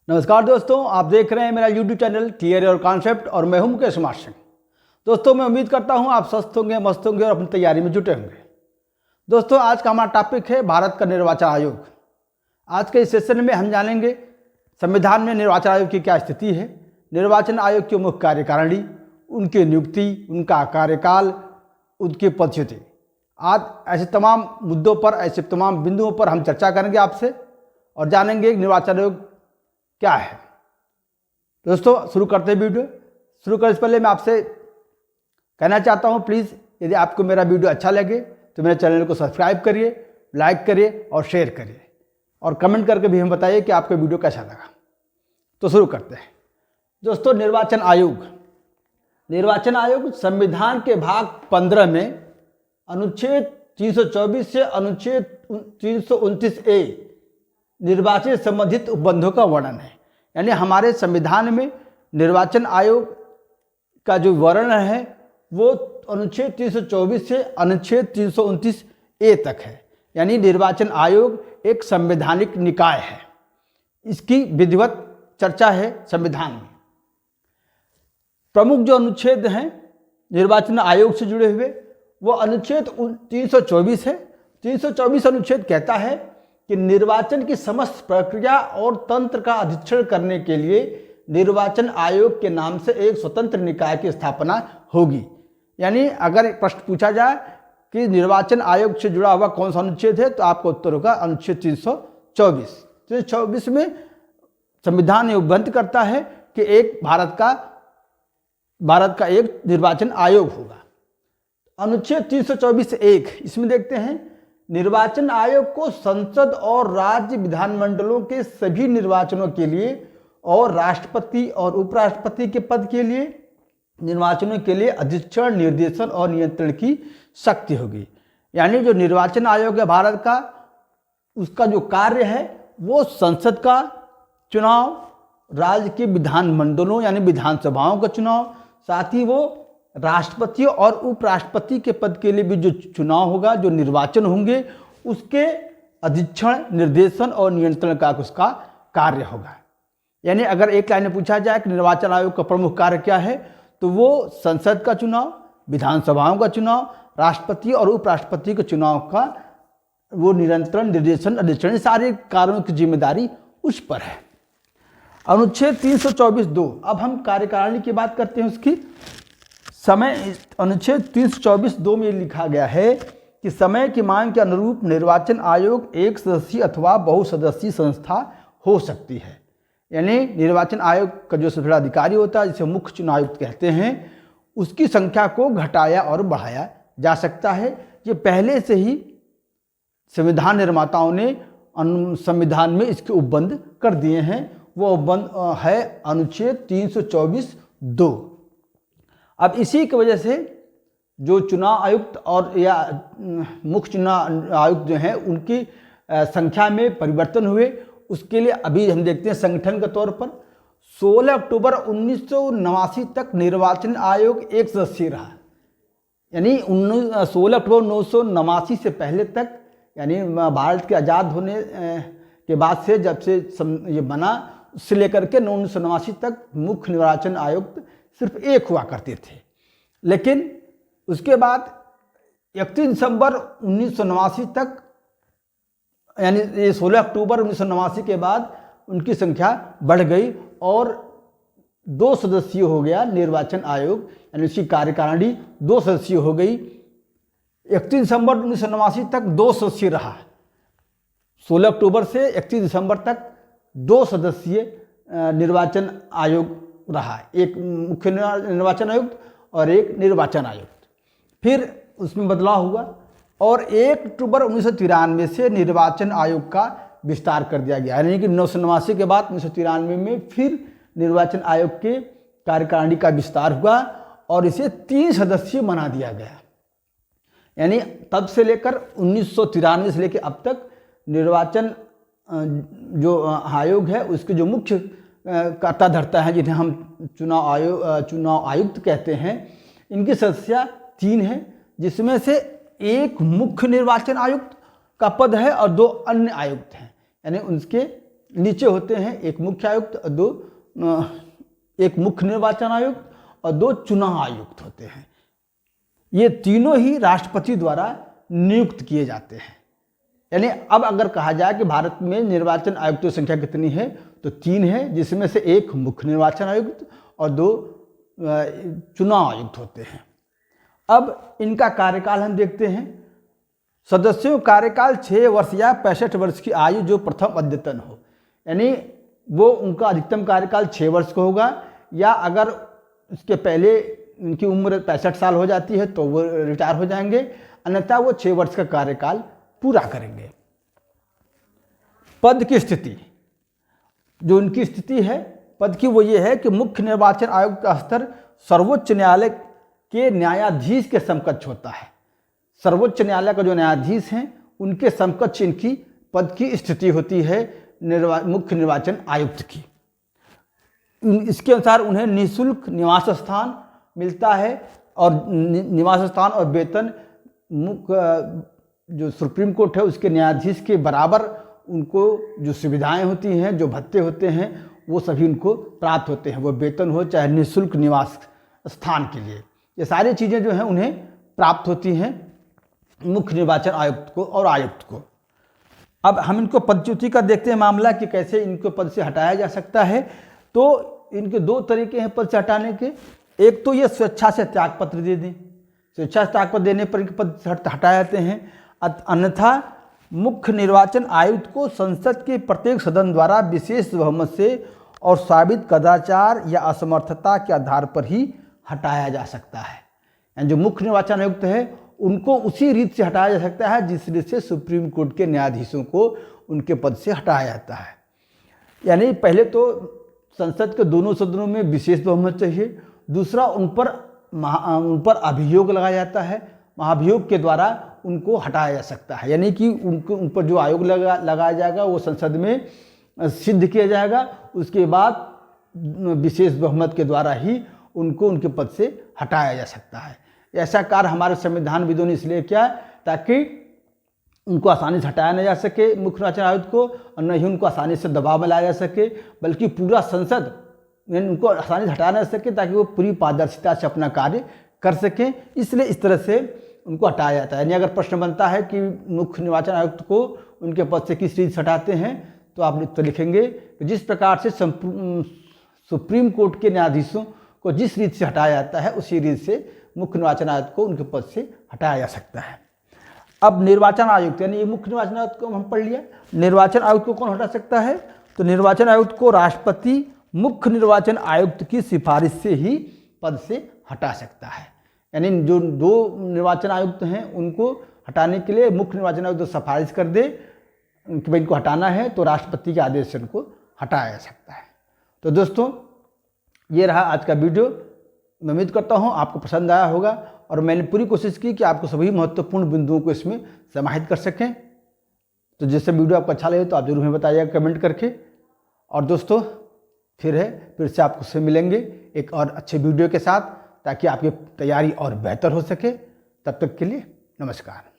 नमस्कार दोस्तों, आप देख रहे हैं मेरा YouTube चैनल थियरी और कॉन्सेप्ट और मैं हूं मुकेश कुमार सिंह। दोस्तों, मैं उम्मीद करता हूं आप स्वस्थ होंगे, मस्त होंगे और अपनी तैयारी में जुटे होंगे। दोस्तों, आज का हमारा टॉपिक है भारत का निर्वाचन आयोग। आज के इस सेशन में हम जानेंगे संविधान में निर्वाचन आयोग की क्या स्थिति है, निर्वाचन आयोग की मुख्य कार्यकारिणी, उनकी नियुक्ति, उनका कार्यकाल, उनकी पदच्युति। आज ऐसे तमाम मुद्दों पर, ऐसे तमाम बिंदुओं पर हम चर्चा करेंगे आपसे और जानेंगे निर्वाचन आयोग क्या है। दोस्तों, शुरू करते हैं वीडियो। शुरू करने से पहले मैं आपसे कहना चाहता हूं, प्लीज़ यदि आपको मेरा वीडियो अच्छा लगे तो मेरे चैनल को सब्सक्राइब करिए, लाइक करिए और शेयर करिए और कमेंट करके भी हमें बताइए कि आपको वीडियो कैसा लगा। तो शुरू करते हैं। दोस्तों, निर्वाचन आयोग संविधान के भाग 15 में अनुच्छेद 324 से अनुच्छेद 329A निर्वाचन संबंधित उपबंधों का वर्णन है। यानी हमारे संविधान में निर्वाचन आयोग का जो वर्णन है वो अनुच्छेद 324 से अनुच्छेद 329A तक है। यानी निर्वाचन आयोग एक संवैधानिक निकाय है, इसकी विधिवत चर्चा है संविधान में। प्रमुख जो अनुच्छेद हैं निर्वाचन आयोग से जुड़े हुए वो अनुच्छेद 324 है। 324 अनुच्छेद कहता है कि निर्वाचन की समस्त प्रक्रिया और तंत्र का अधीक्षण करने के लिए निर्वाचन आयोग के नाम से एक स्वतंत्र निकाय की स्थापना होगी। यानी अगर प्रश्न पूछा जाए कि निर्वाचन आयोग से जुड़ा हुआ कौन सा अनुच्छेद है तो आपको उत्तर होगा अनुच्छेद 324। 324 में संविधान ये उपबंध करता है कि एक भारत का एक निर्वाचन आयोग होगा। अनुच्छेद 324(1) इसमें देखते हैं, निर्वाचन आयोग को संसद और राज्य विधानमंडलों के सभी निर्वाचनों के लिए और राष्ट्रपति और उपराष्ट्रपति के पद के लिए निर्वाचनों के लिए अधीक्षण, निर्देशन और नियंत्रण की शक्ति होगी। यानी जो निर्वाचन आयोग है भारत का, उसका जो कार्य है वो संसद का चुनाव, राज्य के विधानमंडलों यानी विधानसभाओं का चुनाव, साथ ही वो राष्ट्रपति और उपराष्ट्रपति के पद के लिए भी जो चुनाव होगा, जो निर्वाचन होंगे, उसके अधीक्षण, निर्देशन और नियंत्रण का उसका कार्य होगा। यानी अगर एक लाइन में पूछा जाए कि निर्वाचन आयोग का प्रमुख कार्य क्या है तो वो संसद का चुनाव, विधानसभाओं का चुनाव, राष्ट्रपति और उपराष्ट्रपति के चुनाव का वो नियंत्रण, निर्देशन, अधीक्षण, सारे कार्यों की जिम्मेदारी उस पर है। अनुच्छेद 324(2) अब हम कार्यकारिणी की बात करते हैं। उसकी समय अनुच्छेद 324(2) में लिखा गया है कि समय की मांग के अनुरूप निर्वाचन आयोग एक सदस्यीय अथवा बहुसदस्यीय संस्था हो सकती है। यानी निर्वाचन आयोग का जो सबसे बड़ा अधिकारी होता है, जिसे मुख्य चुनाव आयुक्त कहते हैं, उसकी संख्या को घटाया और बढ़ाया जा सकता है। ये पहले से ही संविधान निर्माताओं ने संविधान में इसके उपबंध कर दिए हैं। वो उपबंध है अनुच्छेद 324(2). अब इसी की वजह से जो चुनाव आयुक्त और या मुख्य चुनाव आयुक्त जो हैं उनकी संख्या में परिवर्तन हुए। उसके लिए अभी हम देखते हैं संगठन के तौर पर 16 अक्टूबर 1989 तक निर्वाचन आयोग एक सदस्यीय रहा। यानी 16 अक्टूबर 1989 से पहले तक, यानी भारत के आज़ाद होने के बाद से, जब से ये बना, उससे लेकर के 1989 तक मुख्य निर्वाचन आयुक्त सिर्फ एक हुआ करते थे। लेकिन उसके बाद 31 दिसंबर 1989 तक, यानी 16 अक्टूबर 1989 के बाद उनकी संख्या बढ़ गई और 2 सदस्यीय हो गया निर्वाचन आयोग। यानी उसकी कार्यकारिणी 2 सदस्यीय हो गई। 31 दिसंबर 1989 तक 2 सदस्यीय रहा। 16 अक्टूबर से 31 दिसंबर तक 2 सदस्यीय निर्वाचन आयोग रहा, एक मुख्य निर्वाचन आयुक्त और एक निर्वाचन आयुक्त। फिर उसमें बदलाव हुआ और 1 अक्टूबर 1993 से निर्वाचन आयोग का विस्तार कर दिया गया। यानी कि 1989 के बाद 1993 में फिर निर्वाचन आयोग के कार्यकारिणी का विस्तार हुआ और इसे 3 सदस्यीय बना दिया गया। यानी तब से लेकर 1993 से लेकर अब तक निर्वाचन जो आयोग है उसके जो मुख्य कर्ता धर्ता है, जिन्हें हम चुनाव आयुक्त कहते हैं, इनकी सदस्या 3 है, जिसमें से एक मुख्य निर्वाचन आयुक्त का पद है और 2 अन्य आयुक्त हैं। यानी उनके नीचे होते हैं एक मुख्य आयुक्त और एक मुख्य निर्वाचन आयुक्त और 2 चुनाव आयुक्त होते हैं। ये तीनों ही राष्ट्रपति द्वारा नियुक्त किए जाते हैं। यानी अब अगर कहा जाए कि भारत में निर्वाचन आयुक्तों की संख्या कितनी है तो 3 है, जिसमें से एक मुख्य निर्वाचन आयुक्त और 2 चुनाव आयुक्त होते हैं। अब इनका कार्यकाल हम देखते हैं। सदस्यों का कार्यकाल 6 वर्ष या 65 वर्ष की आयु जो प्रथम अद्यतन हो, यानी वो उनका अधिकतम कार्यकाल 6 वर्ष का होगा, या अगर उसके पहले उनकी उम्र 65 साल हो जाती है तो वो रिटायर हो जाएंगे, अन्यथा वो 6 वर्ष का कार्यकाल पूरा करेंगे। पद की स्थिति, जो उनकी स्थिति है पद की, वो ये है कि मुख्य निर्वाचन आयोग का स्तर सर्वोच्च न्यायालय के न्यायाधीश के समकक्ष होता है। सर्वोच्च न्यायालय का जो न्यायाधीश हैं उनके समकक्ष इनकी पद की स्थिति होती है मुख्य निर्वाचन आयुक्त की। इसके अनुसार उन्हें निःशुल्क निवास स्थान मिलता है और निवास स्थान और वेतन जो सुप्रीम कोर्ट है उसके न्यायाधीश के बराबर उनको जो सुविधाएं होती हैं, जो भत्ते होते हैं, वो सभी उनको प्राप्त होते हैं। वो वेतन हो चाहे निःशुल्क निवास स्थान के लिए, ये सारी चीज़ें जो हैं उन्हें प्राप्त होती हैं मुख्य निर्वाचन आयुक्त को और आयुक्त को। अब हम इनको पदच्युति का देखते हैं मामला कि कैसे इनको पद से हटाया जा सकता है। तो इनके 2 तरीके हैं पद से हटाने के। एक तो ये स्वेच्छा से त्यागपत्र दे दें, स्वेच्छा से त्यागपत्र देने पर इनके पद से हटाए जाते हैं। अन्यथा मुख्य निर्वाचन आयुक्त को संसद के प्रत्येक सदन द्वारा विशेष बहुमत से और साबित कदाचार या असमर्थता के आधार पर ही हटाया जा सकता है। यानी जो मुख्य निर्वाचन आयुक्त है उनको उसी रीत से हटाया जा सकता है जिस रीत से सुप्रीम कोर्ट के न्यायाधीशों को उनके पद से हटाया जाता है। यानी पहले तो संसद के दोनों सदनों में विशेष बहुमत चाहिए, दूसरा उन पर अभियोग लगाया जाता है, महाभियोग के द्वारा उनको हटाया जा सकता है। यानी कि उन पर जो आयोग लगाया जाएगा वो संसद में सिद्ध किया जाएगा, उसके बाद विशेष बहुमत के द्वारा ही उनको उनके पद से हटाया जा सकता है। ऐसा कार्य हमारे संविधान विदों ने इसलिए किया ताकि उनको आसानी से हटाया न जा सके मुख्य निर्वाचन आयुक्त को, और न ही उनको आसानी से दबाव में लाया जा सके, बल्कि पूरा संसद उनको आसानी से हटाया न सके ताकि वो पूरी पारदर्शिता से अपना कार्य कर सकें। इसलिए इस तरह से उनको हटाया जाता है। यानी अगर प्रश्न बनता है कि मुख्य निर्वाचन आयुक्त को उनके पद से किस रीत से हटाते हैं, तो आप तो लिखेंगे कि जिस प्रकार से सुप्रीम कोर्ट के न्यायाधीशों को जिस रीत से हटाया जाता है उसी रीत से मुख्य निर्वाचन आयुक्त को उनके पद से हटाया जा सकता है। अब निर्वाचन आयुक्त, यानी ये मुख्य निर्वाचन आयुक्त को हम पढ़ लिया। निर्वाचन आयुक्त को कौन हटा सकता है? तो निर्वाचन आयुक्त को राष्ट्रपति मुख्य निर्वाचन आयुक्त की सिफारिश से ही पद से हटा सकता है। यानी जो 2 निर्वाचन आयुक्त हैं उनको हटाने के लिए मुख्य निर्वाचन आयुक्त सिफारिश कर दे कि भाई इनको हटाना है, तो राष्ट्रपति के आदेश से उनको हटाया जा सकता है। तो दोस्तों, ये रहा आज का वीडियो। मैं उम्मीद करता हूँ आपको पसंद आया होगा और मैंने पूरी कोशिश की कि आपको सभी महत्वपूर्ण बिंदुओं को इसमें समाहित कर सकें। तो जैसे वीडियो आपको अच्छा लगे तो आप जरूर हमें बताइएगा कमेंट करके। और दोस्तों, फिर से आपको मिलेंगे एक और अच्छे वीडियो के साथ, ताकि आपकी तैयारी और बेहतर हो सके। तब तक के लिए नमस्कार।